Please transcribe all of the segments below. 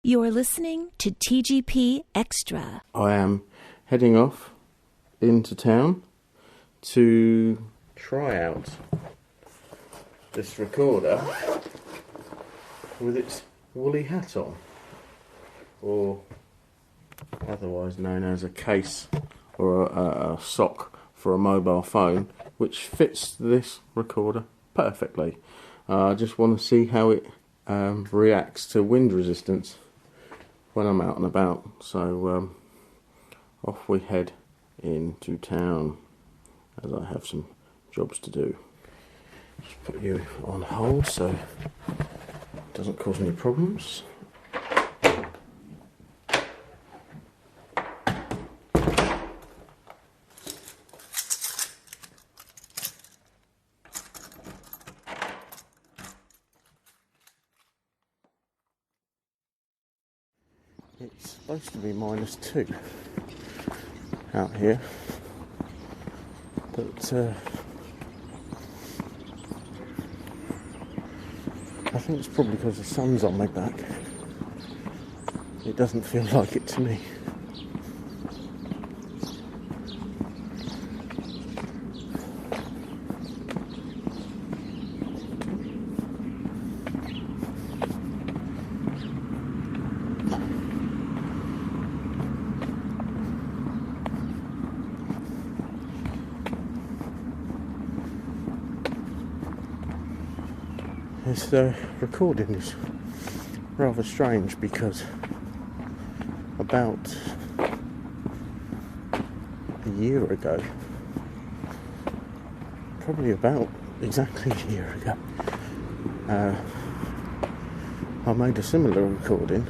You're listening to TGP Xtra. I am heading off into town to try out this recorder with its woolly hat on, or otherwise known as a case or a sock for a mobile phone, which fits this recorder perfectly. I just want to see how it reacts to wind resistance when I'm out and about. So off we head into town, as I have some jobs to do. Just put you on hold so it doesn't cause any problems. It's supposed to be -2 out here, but I think it's probably because the sun's on my back. It doesn't feel like it to me. This recording is rather strange because about a year ago, probably about exactly a year ago, I made a similar recording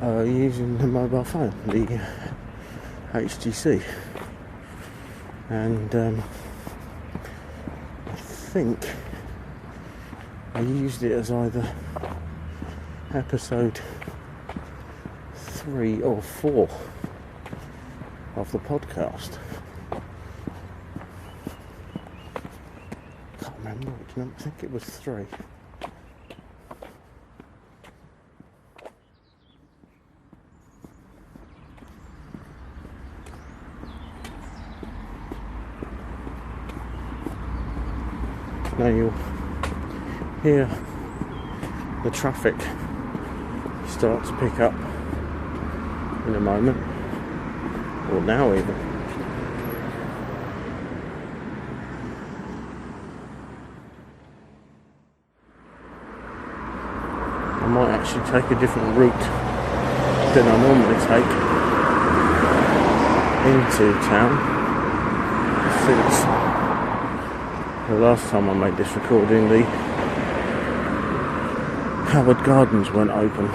using the mobile phone, the HTC, and I think I used it as either episode 3 or 4 of the podcast. Can't remember which number. I think it was 3. Now you'll hear the traffic start to pick up in a moment, or now even. I might actually take a different route than I normally take into town, since the last time I made this recording, the Howard Gardens weren't open.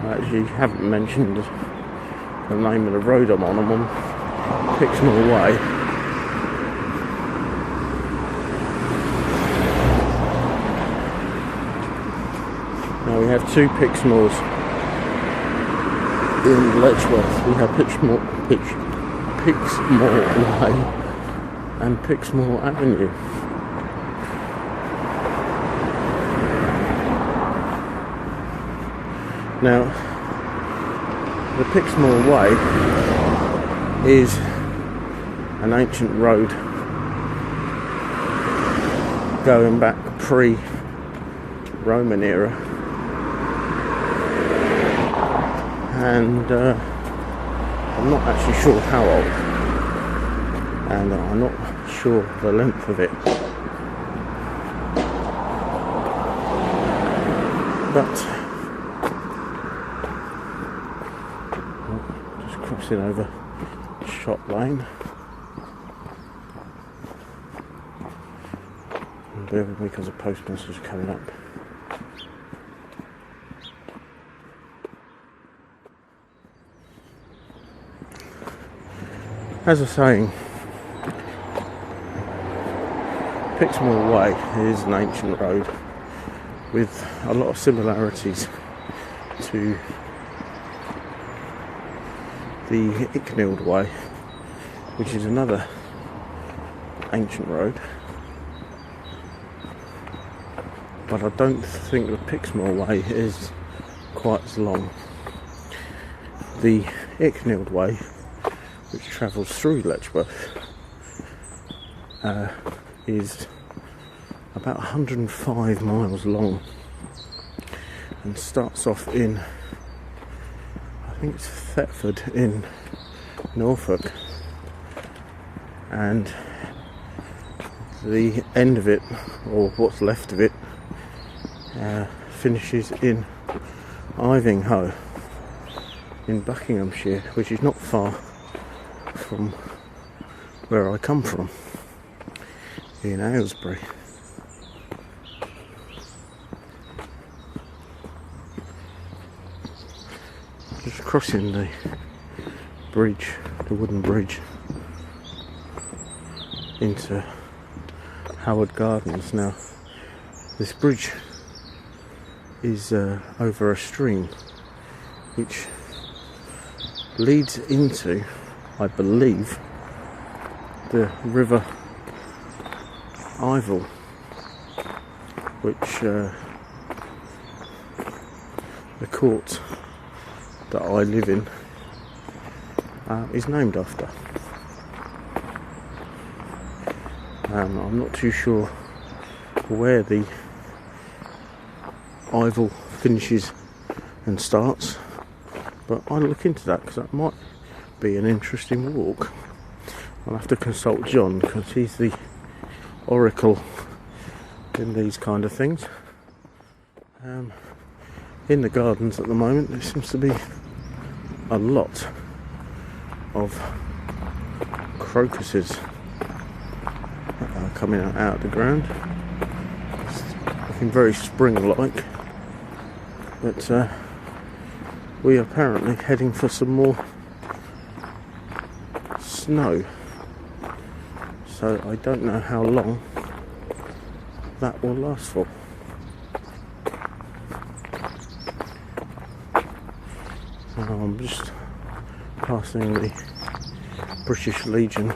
I actually haven't mentioned the name of the road I'm on. I'm on Pixmore Way. Now we have 2 Pixmores in Letchworth. We have Pixmore Way and Pixmore Avenue. Now, the Pixmore Way is an ancient road going back pre-Roman era, and I'm not actually sure how old, and I'm not sure the length of it, but just crossing over Shop Lane, and bear with me because the post message is coming up. As I was saying, Pixmore Way is an ancient road with a lot of similarities to the Icknield Way, which is another ancient road, but I don't think the Pixmoor Way is quite as long. The Icknield Way, which travels through Letchworth, is about 105 miles long and starts off in, I think it's Thetford in Norfolk, and the end of it, or what's left of it, finishes in Ivinghoe in Buckinghamshire, which is not far from where I come from, in Aylesbury. Just crossing the bridge, the wooden bridge, into Howard Gardens. Now, this bridge is over a stream which leads into, I believe, the River Ivel, which the court that I live in is named after. I'm not too sure where the Ivel finishes and starts, but I'll look into that because that might be an interesting walk. I'll have to consult John because he's the oracle in these kind of things. In the gardens at the moment there seems to be a lot of crocuses that are coming out of the ground. It's looking very spring-like, but we are apparently heading for some more snow, so I don't know how long that will last for. I'm just passing the British Legion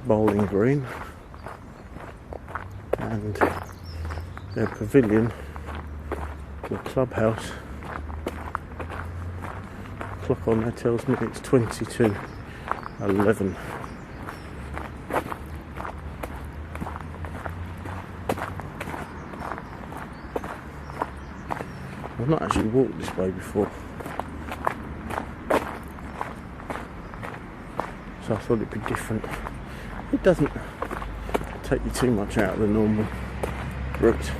bowling green and their pavilion, the clubhouse. The clock on there tells me it's 22:11. I've not actually walked this way before, so I thought it'd be different. It doesn't take you too much out of the normal route.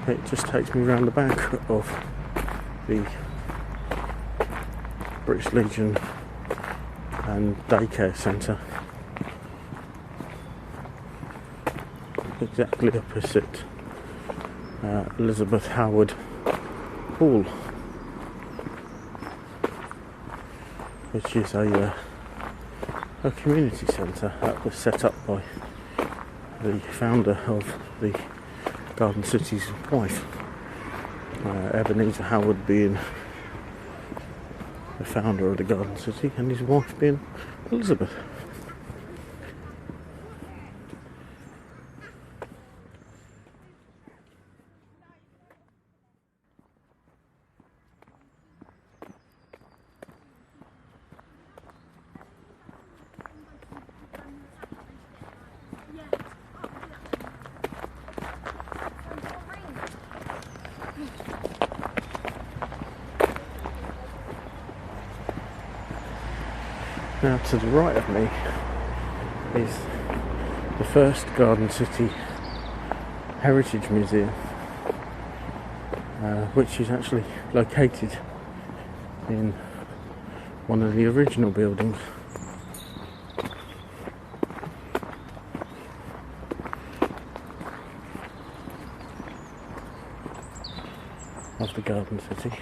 It just takes me around the back of the British Legion and daycare centre, exactly opposite Elizabeth Howard Hall, which is a community centre that was set up by the founder of the Garden City's wife, Ebenezer Howard being the founder of the Garden City and his wife being Elizabeth. Now, to the right of me is the first Garden City Heritage Museum, which is actually located in one of the original buildings of the Garden City.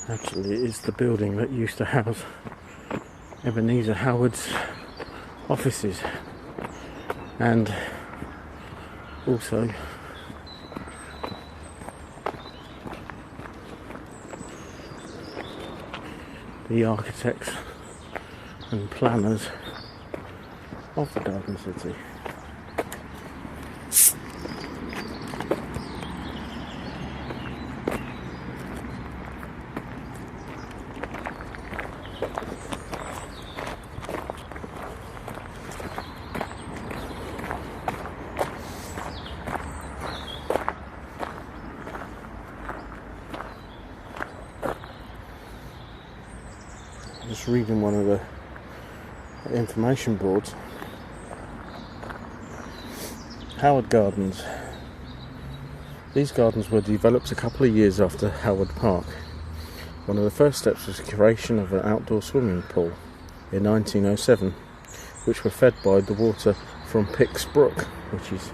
Actually, it is the building that used to house Ebenezer Howard's offices and also the architects and planners of the Garden City. Just reading one of the information boards. Howard Gardens. These gardens were developed a couple of years after Howard Park. One of the first steps was the creation of an outdoor swimming pool in 1907, which were fed by the water from Pix Brook, which is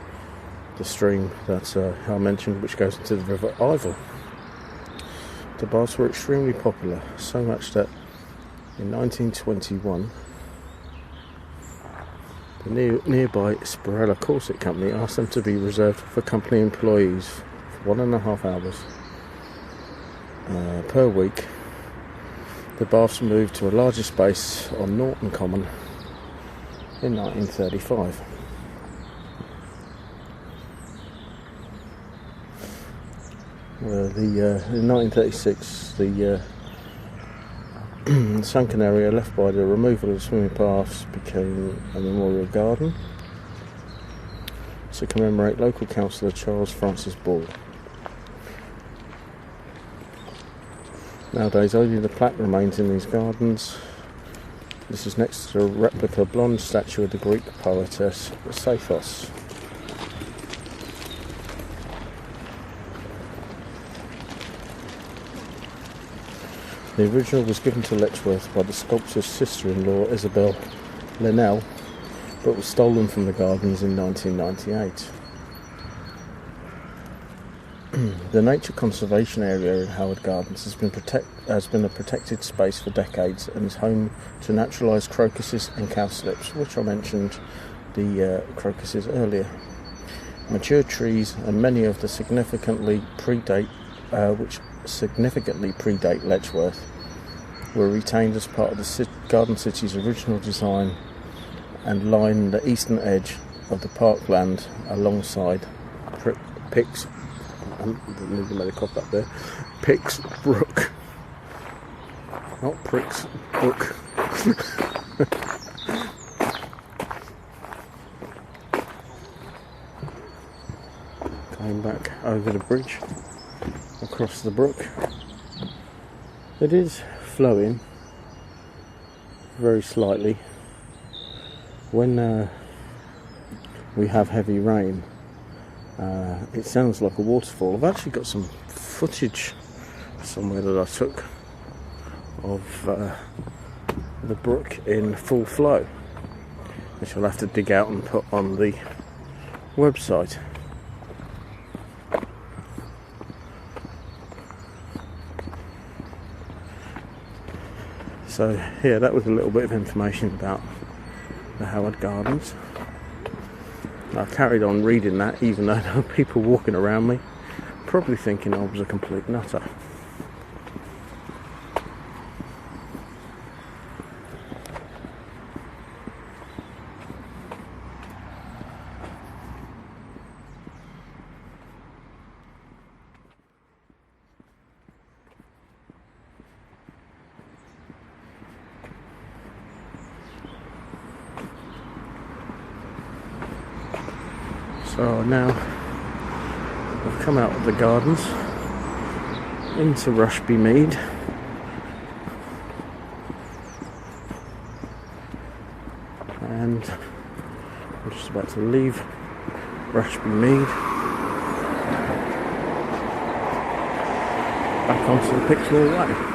the stream that I mentioned, which goes into the River Ivel. The baths were extremely popular, so much that in 1921, the nearby Spirella Corset Company asked them to be reserved for company employees for 1.5 hours per week. The baths moved to a larger space on Norton Common in 1935. In 1936, the sunken area left by the removal of the swimming baths became a memorial garden to commemorate local councillor Charles Francis Ball. Nowadays only the plaque remains in these gardens. This is next to a replica bronze statue of the Greek poetess Sappho's. The original was given to Letchworth by the sculptor's sister-in-law Isabel Linnell, but was stolen from the gardens in 1998. The nature conservation area in Howard Gardens has been a protected space for decades and is home to naturalised crocuses and cowslips, which I mentioned the crocuses earlier. Mature trees and many of the significantly predate Letchworth were retained as part of the Garden City's original design and line the eastern edge of the parkland alongside Pix Brook. Not Pricks Brook. Going back over the bridge across the brook. It is flowing very slightly. When we have heavy rain, it sounds like a waterfall. I've actually got some footage somewhere that I took of the brook in full flow, which I'll have to dig out and put on the website. So yeah, that was a little bit of information about the Howard Gardens. I carried on reading that even though there were people walking around me, probably thinking I was a complete nutter. So now I've come out of the gardens into Rushby Mead, and I'm just about to leave Rushby Mead back onto the Pixwell Way.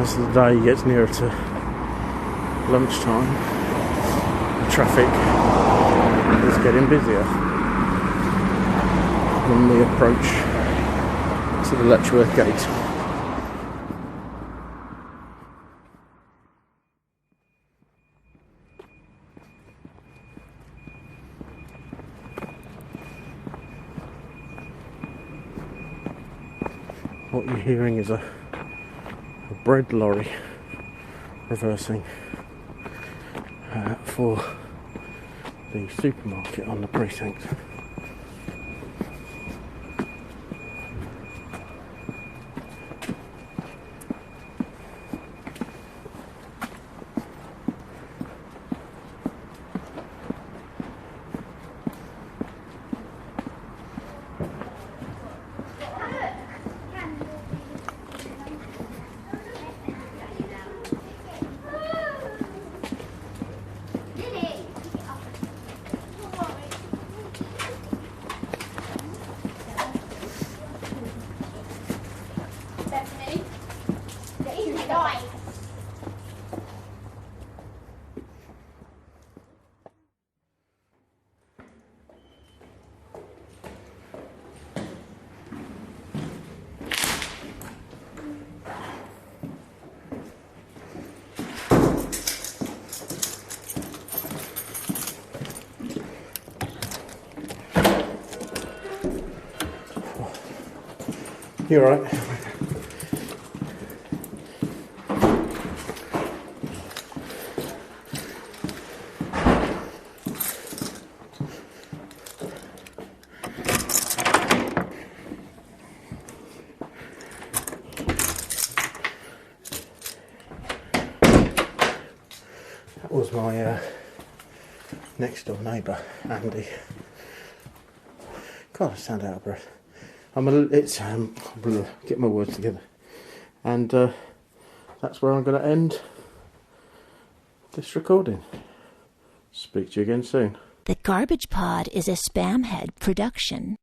as the day gets nearer to lunchtime, the traffic is getting busier on the approach to the Letchworth Gate. What you're hearing is a bread lorry reversing for the supermarket on the precinct. You all right? That was my next door neighbour, Andy. God, I sound out of breath. Get my words together. And that's where I'm going to end this recording. Speak to you again soon. The Garbage Pod is a Spamhead production.